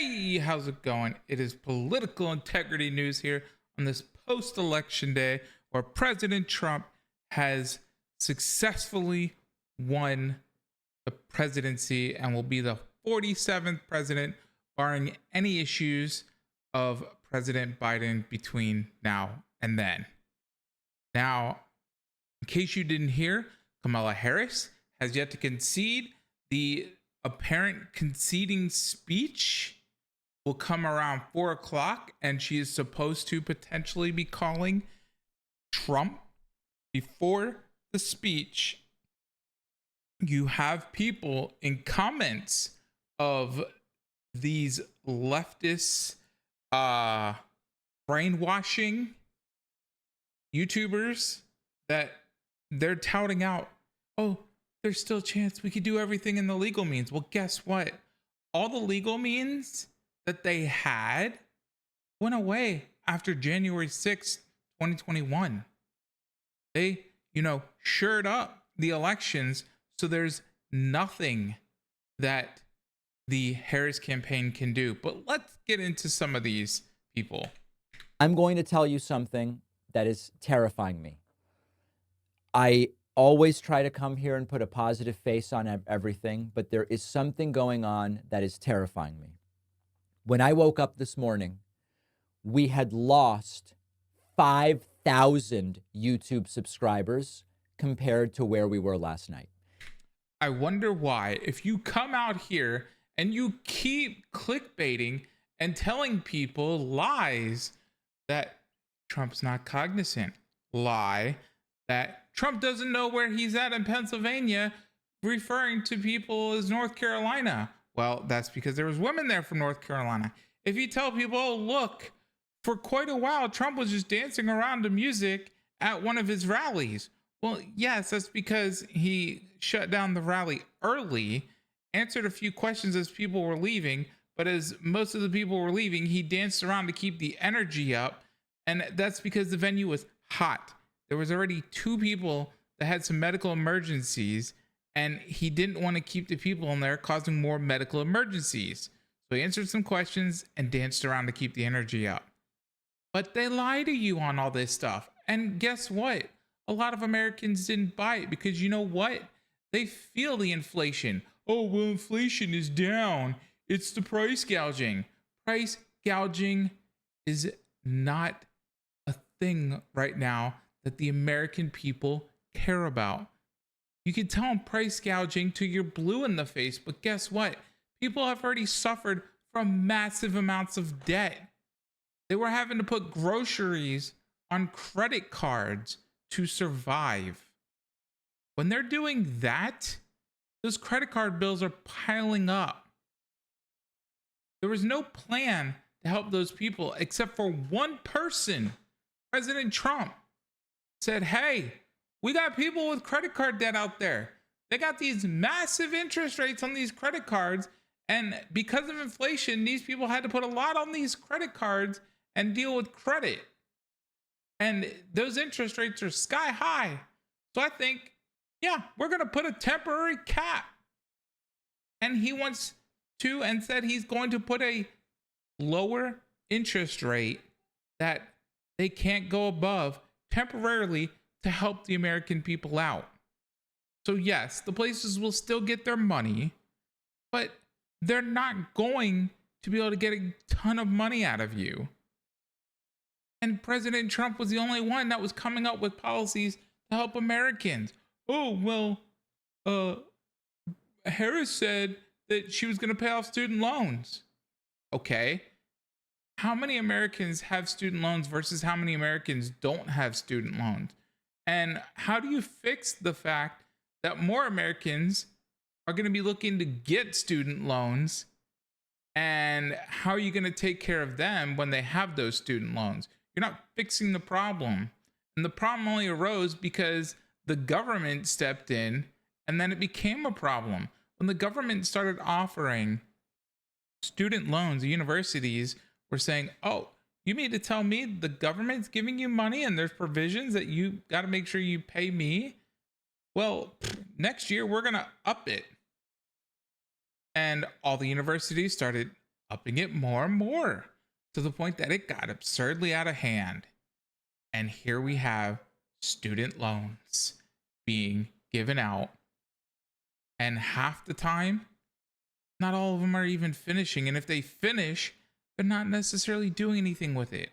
Hey, how's it going? It is political integrity news here on this post election day where President Trump has successfully won the presidency and will be the 47th president, barring any issues of President Biden between now and then. Now, in case you didn't hear, Kamala Harris has yet to concede. The apparent conceding speech will come around 4 o'clock, and she is supposed to potentially be calling Trump. Before the speech, you have people in comments of these leftist brainwashing YouTubers that they're touting out, oh, there's still a chance we could do everything in the legal means. Well, guess what? All the legal means that they had went away after January 6th, 2021. They, shored up the elections. So there's nothing that the Harris campaign can do. But let's get into some of these people. I'm going to tell you something that is terrifying me. I always try to come here and put a positive face on everything, but there is something going on that is terrifying me. When I woke up this morning, we had lost 5,000 YouTube subscribers compared to where we were last night. I wonder why. If you come out here and you keep clickbaiting and telling people lies that Trump's not cognizant, lie that Trump doesn't know where he's at in Pennsylvania, referring to people as North Carolina. Well, that's because there was women there from North Carolina. If you tell people, oh, look, for quite a while, Trump was just dancing around to music at one of his rallies. Well, yes, that's because he shut down the rally early, answered a few questions as people were leaving, but as most of the people were leaving, he danced around to keep the energy up, and that's because the venue was hot. There was already 2 people that had some medical emergencies, and he didn't want to keep the people in there causing more medical emergencies. So he answered some questions and danced around to keep the energy up. But they lie to you on all this stuff. And guess what? A lot of Americans didn't buy it because you know what? They feel the inflation. Oh, well, inflation is down. It's the price gouging. Price gouging is not a thing right now that the American people care about. You can tell them price gouging till you're blue in the face, but guess what? People have already suffered from massive amounts of debt. They were having to put groceries on credit cards to survive. When they're doing that, those credit card bills are piling up. There was no plan to help those people except for one person. President Trump said, hey, we got people with credit card debt out there. They got these massive interest rates on these credit cards. And because of inflation, these people had to put a lot on these credit cards and deal with credit. And those interest rates are sky high. So I think, yeah, we're going to put a temporary cap. And he wants to and said he's going to put a lower interest rate that they can't go above temporarily to help the American people out. So yes, the places will still get their money, but they're not going to be able to get a ton of money out of you. And President Trump was the only one that was coming up with policies to help Americans. Oh, well, Harris said that she was going to pay off student loans. Okay. How many Americans have student loans versus how many Americans don't have student loans? And how do you fix the fact that more Americans are going to be looking to get student loans? And how are you going to take care of them when they have those student loans? You're not fixing the problem. And the problem only arose because the government stepped in, and then it became a problem. When the government started offering student loans, the universities were saying, oh, you mean to tell me the government's giving you money and there's provisions that you got to make sure you pay me? Well, next year we're going to up it. And all the universities started upping it more and more to the point that it got absurdly out of hand. And here we have student loans being given out. And half the time, not all of them are even finishing. And if they finish, they're not necessarily doing anything with it.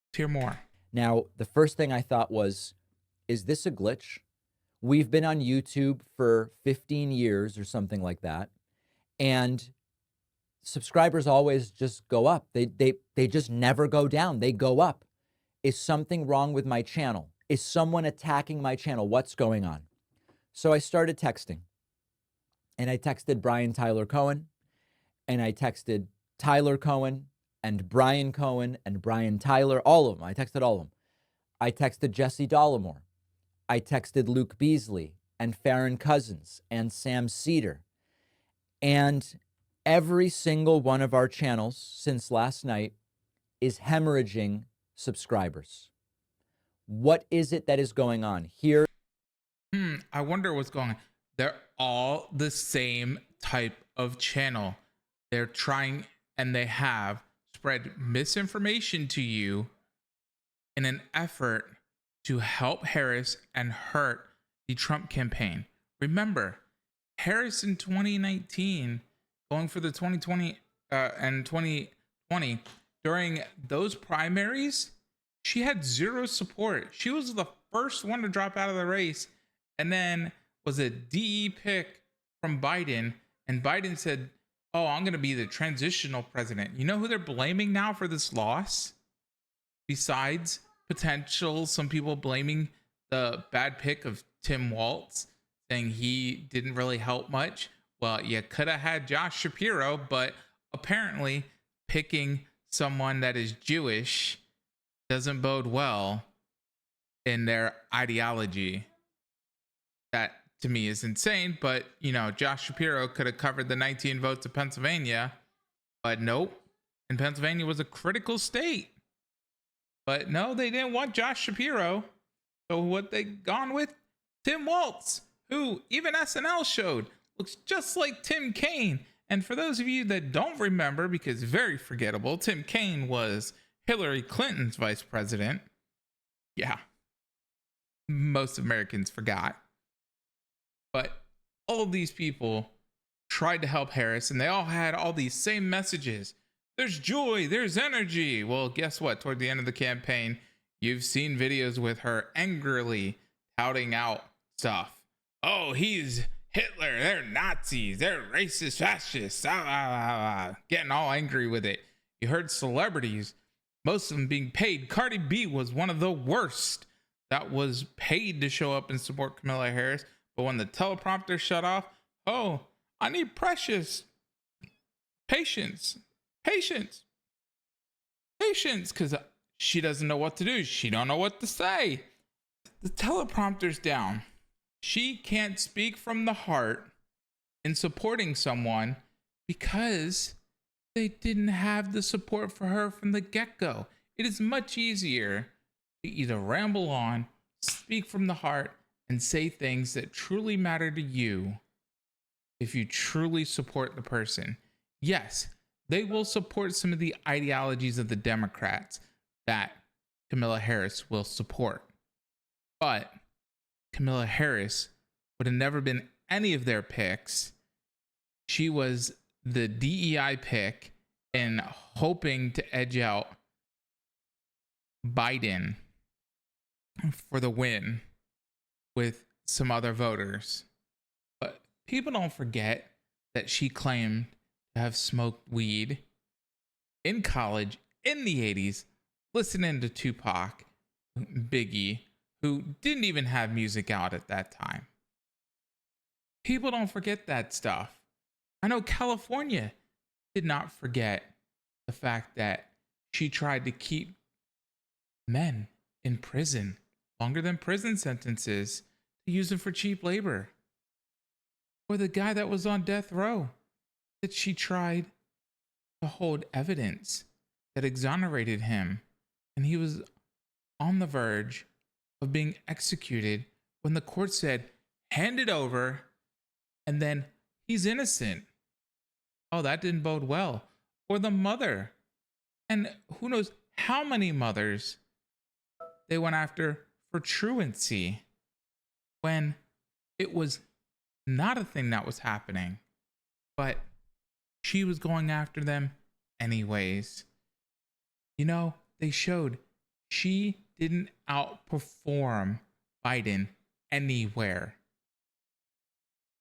Let's hear more. Now, the first thing I thought was, is this a glitch? We've been on YouTube for 15 years or something like that. And subscribers always just go up. They just never go down. They go up. Is something wrong with my channel? Is someone attacking my channel? What's going on? So I started texting. And I texted Brian Tyler Cohen, and I texted Tyler Cohen and Brian Cohen and Brian Tyler, all of them. I texted all of them. I texted Jesse Dollemore. I texted Luke Beasley and Farron Cousins and Sam Cedar. And every single one of our channels since last night is hemorrhaging subscribers. What is it that is going on here? I wonder what's going on. They're all the same type of channel. They're trying, and they have spread misinformation to you in an effort to help Harris and hurt the Trump campaign. Remember, Harris in 2019, going for the 2020 and 2020, during those primaries, she had zero support. She was the first one to drop out of the race, and then was a DE pick from Biden, and Biden said, "Oh, I'm going to be the transitional president." You know who they're blaming now for this loss? Besides some people blaming the bad pick of Tim Walz, saying he didn't really help much. Well, you could have had Josh Shapiro, but apparently picking someone that is Jewish doesn't bode well in their ideology. That to me is insane, but you know, Josh Shapiro could have covered the 19 votes of Pennsylvania, but nope. And Pennsylvania was a critical state. But no, they didn't want Josh Shapiro. So what they gone with? Tim Walz, who even SNL showed looks just like Tim Kaine. And for those of you that don't remember, because very forgettable, Tim Kaine was Hillary Clinton's vice president. Yeah. Most Americans forgot. But all of these people tried to help Harris, and they all had all these same messages. There's joy, there's energy. Well, guess what? Toward the end of the campaign, you've seen videos with her angrily touting out stuff. Oh, he's Hitler. They're Nazis. They're racist, fascists. Getting all angry with it. You heard celebrities, most of them being paid. Cardi B was one of the worst that was paid to show up and support Kamala Harris. But when the teleprompter shut off, oh, I need patience, because she doesn't know what to do. She don't know what to say. The teleprompter's down. She can't speak from the heart in supporting someone because they didn't have the support for her from the get-go. It is much easier to either ramble on, speak from the heart, and say things that truly matter to you if you truly support the person. Yes, they will support some of the ideologies of the Democrats that Kamala Harris will support. But Kamala Harris would have never been any of their picks. She was the DEI pick and hoping to edge out Biden for the win with some other voters. But people don't forget that she claimed to have smoked weed in college in the 80s, listening to Tupac, Biggie, who didn't even have music out at that time. People don't forget that stuff. I know California did not forget the fact that she tried to keep men in prison longer than prison sentences to use them for cheap labor. Or the guy that was on death row, that she tried to hold evidence that exonerated him, and he was on the verge of being executed when the court said, hand it over, and then he's innocent. Oh, that didn't bode well. Or the mother. And who knows how many mothers they went after for truancy when it was not a thing that was happening, but she was going after them anyways. You know, they showed she didn't outperform Biden anywhere.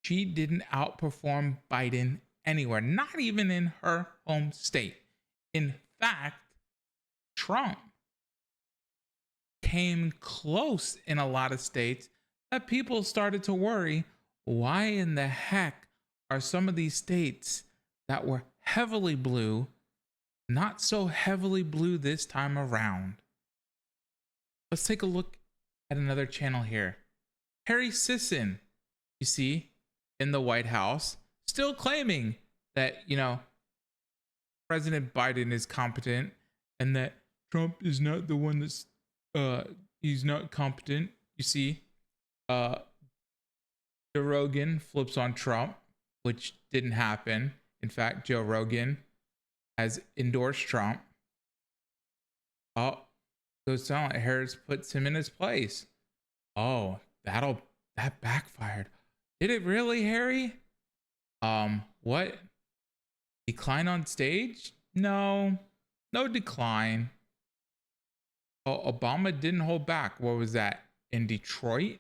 She didn't outperform Biden anywhere, not even in her home state. In fact, Trump came close in a lot of states that people started to worry, why in the heck are some of these states that were heavily blue not so heavily blue this time around? Let's take a look at another channel here. Harry Sisson, you see, in the White House, still claiming that, President Biden is competent and that Trump is not the one that's he's not competent. You see, Joe Rogan flips on Trump, which didn't happen. In fact, Joe Rogan has endorsed Trump. Oh, goes down. Harris puts him in his place. Oh, that backfired. Did it really, Harry? What? Decline on stage? No decline. Oh, Obama didn't hold back. What was that? In Detroit,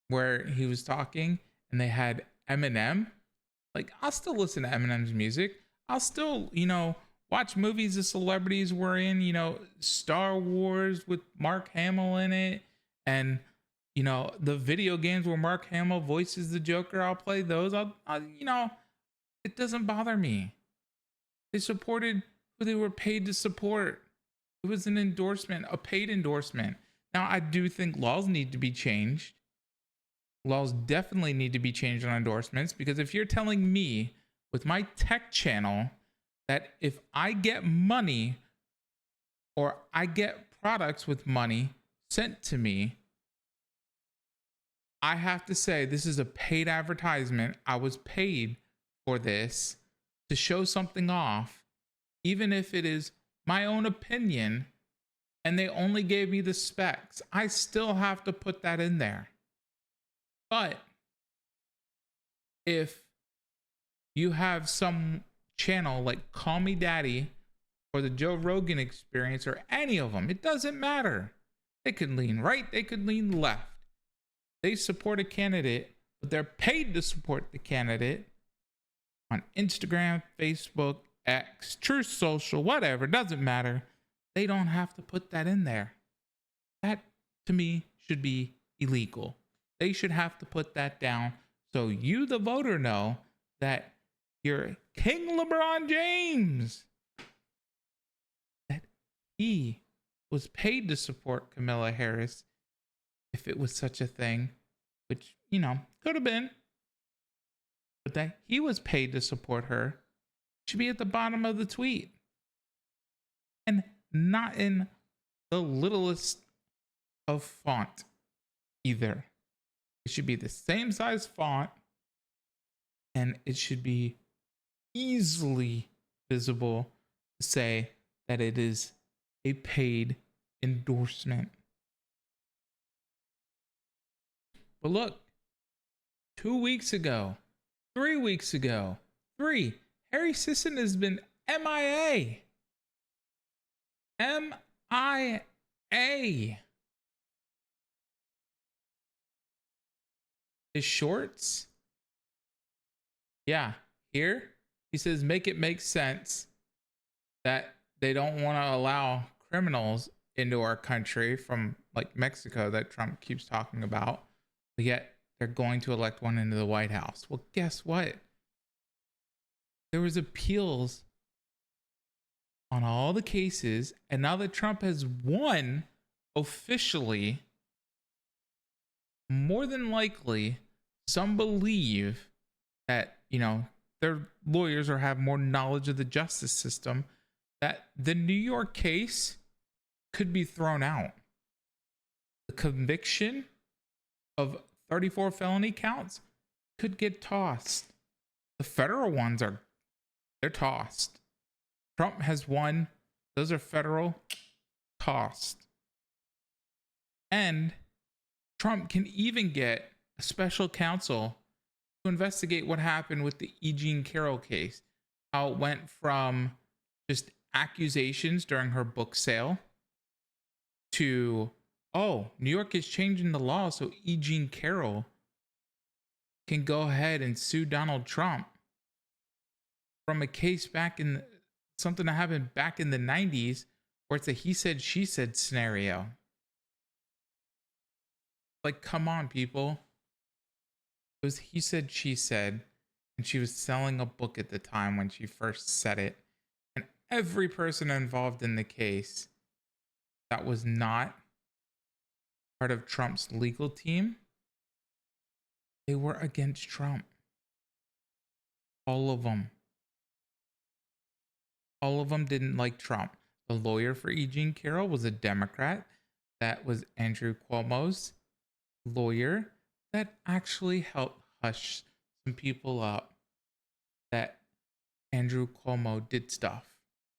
where he was talking and they had Eminem. Like, I'll still listen to Eminem's music. I'll still, watch movies the celebrities were in, Star Wars with Mark Hamill in it. And, the video games where Mark Hamill voices the Joker, I'll play those. It doesn't bother me. They supported who they were paid to support. It was an endorsement, a paid endorsement. Now, I do think laws need to be changed. Laws definitely need to be changed on endorsements, because if you're telling me with my tech channel that if I get money or I get products with money sent to me, I have to say this is a paid advertisement. I was paid for this to show something off, even if it is my own opinion and they only gave me the specs. I still have to put that in there. But if you have some channel like Call Me Daddy or the Joe Rogan Experience or any of them, it doesn't matter. They could lean right, they could lean left. They support a candidate, but they're paid to support the candidate on Instagram, Facebook, X, Truth Social, whatever, doesn't matter. They don't have to put that in there. That, to me, should be illegal. They should have to put that down so you, the voter, know that you're King LeBron James, that he was paid to support Kamala Harris, if it was such a thing, which, could have been, but that he was paid to support her should be at the bottom of the tweet and not in the littlest of font either. It should be the same size font and it should be easily visible to say that it is a paid endorsement. But look, 2 weeks ago, 3 weeks ago, Harry Sisson has been MIA. MIA. His shorts? Yeah, here he says, make it make sense that they don't want to allow criminals into our country from like Mexico that Trump keeps talking about, but yet they're going to elect one into the White House. Well, guess what? There was appeals on all the cases, and now that Trump has won officially, more than likely, some believe that, their lawyers or have more knowledge of the justice system, that the New York case could be thrown out. The conviction of 34 felony counts could get tossed. The federal ones are They're tossed. Trump has won. Those are federal, tossed. And Trump can even get a special counsel to investigate what happened with the E. Jean Carroll case. How it went from just accusations during her book sale to, oh, New York is changing the law so E. Jean Carroll can go ahead and sue Donald Trump from a case back in something that happened back in the 90s where it's a he said, she said scenario. Like, come on, people. It was he said, she said, and she was selling a book at the time when she first said it. And every person involved in the case that was not part of Trump's legal team, they were against Trump. All of them. All of them didn't like Trump. The lawyer for E. Jean Carroll was a Democrat. That was Andrew Cuomo's lawyer that actually helped hush some people up that Andrew Cuomo did stuff.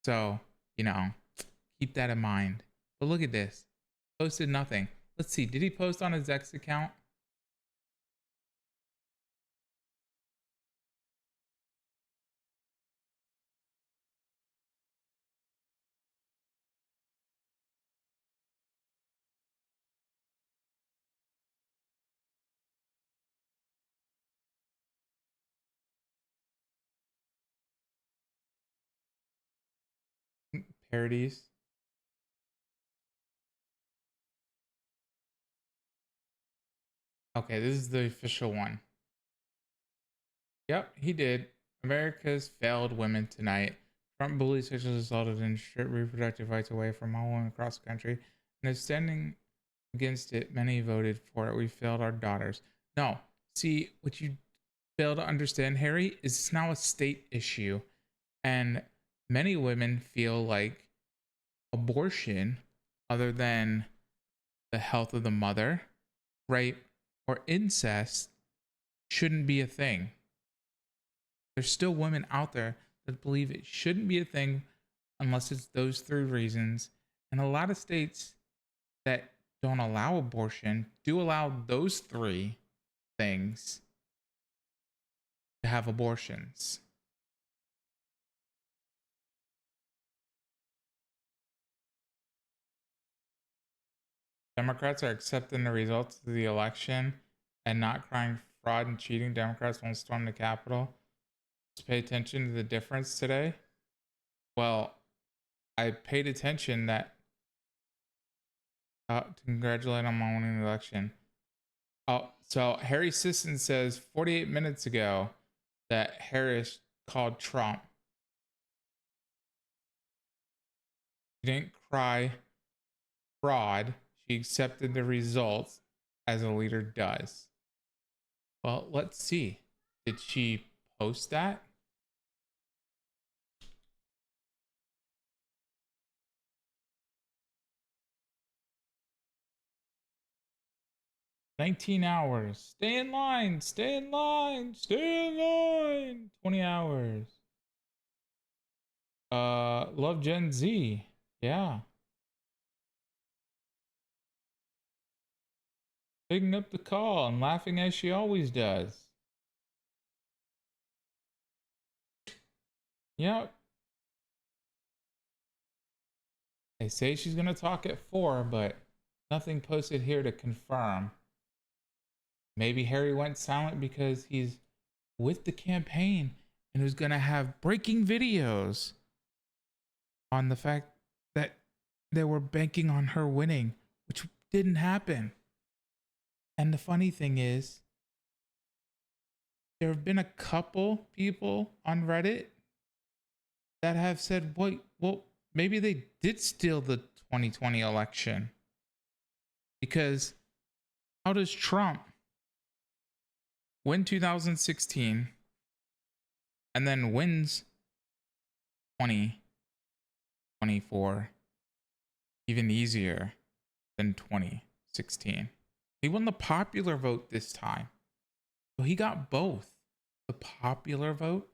So, keep that in mind. But look at this. Posted nothing. Let's see. Did he post on his X account? Parodies. Okay, this is the official one. Yep, he did. America's failed women tonight. Trump bullies sexually assaulted and stripped reproductive rights away from all women across the country and is standing against it. Many voted for it. We failed our daughters. No, see, what you fail to understand, Harry, is it's now a state issue. And many women feel like abortion, other than the health of the mother, rape, or incest, shouldn't be a thing. There's still women out there that believe it shouldn't be a thing unless it's those three reasons. And a lot of states that don't allow abortion do allow those three things to have abortions. Democrats are accepting the results of the election and not crying fraud and cheating. Democrats won't storm the Capitol. Just pay attention to the difference today. Well, I paid attention that to congratulate on my winning the election. Oh, so Harry Sisson says 48 minutes ago that Harris called Trump. She didn't cry fraud. She accepted the results as a leader does. Well, let's see. Did she post that? "19 hours. Stay in line. Stay in line. Stay in line. 20 hours. Love Gen Z. Yeah. Picking up the call and laughing as she always does. Yep. They say she's going to talk at 4, but nothing posted here to confirm. Maybe Harry went silent because he's with the campaign and was going to have breaking videos on the fact that they were banking on her winning, which didn't happen. And the funny thing is, there have been a couple people on Reddit that have said, wait, well, maybe they did steal the 2020 election. Because how does Trump win 2016 and then wins 2024 even easier than 2016? He won the popular vote this time. So he got both the popular vote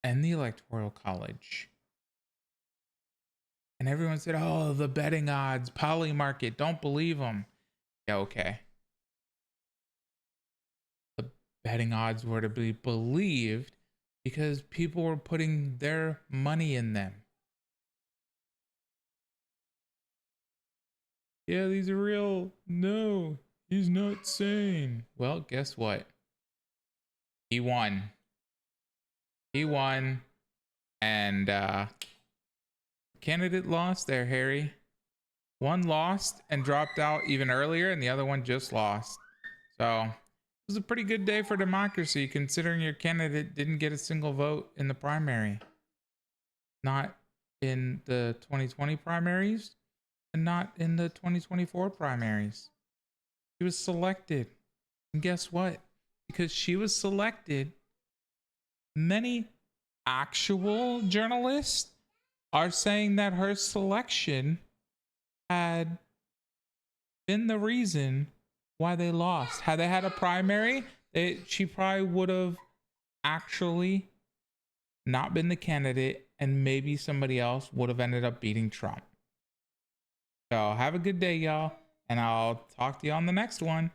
and the Electoral College. And everyone said, oh, the betting odds, poly market, don't believe them. Yeah, okay. The betting odds were to be believed because people were putting their money in them. Yeah, these are real. No, he's not sane. Well, guess what? He won. He won. And candidate lost there, Harry. One lost and dropped out even earlier, and the other one just lost. So it was a pretty good day for democracy, considering your candidate didn't get a single vote in the primary. Not in the 2020 primaries, and not in the 2024 primaries. She was selected. And guess what? Because she was selected, many actual journalists are saying that her selection had been the reason why they lost. Had they had a primary, she probably would have actually not been the candidate, and maybe somebody else would have ended up beating Trump. So have a good day, y'all, and I'll talk to you on the next one.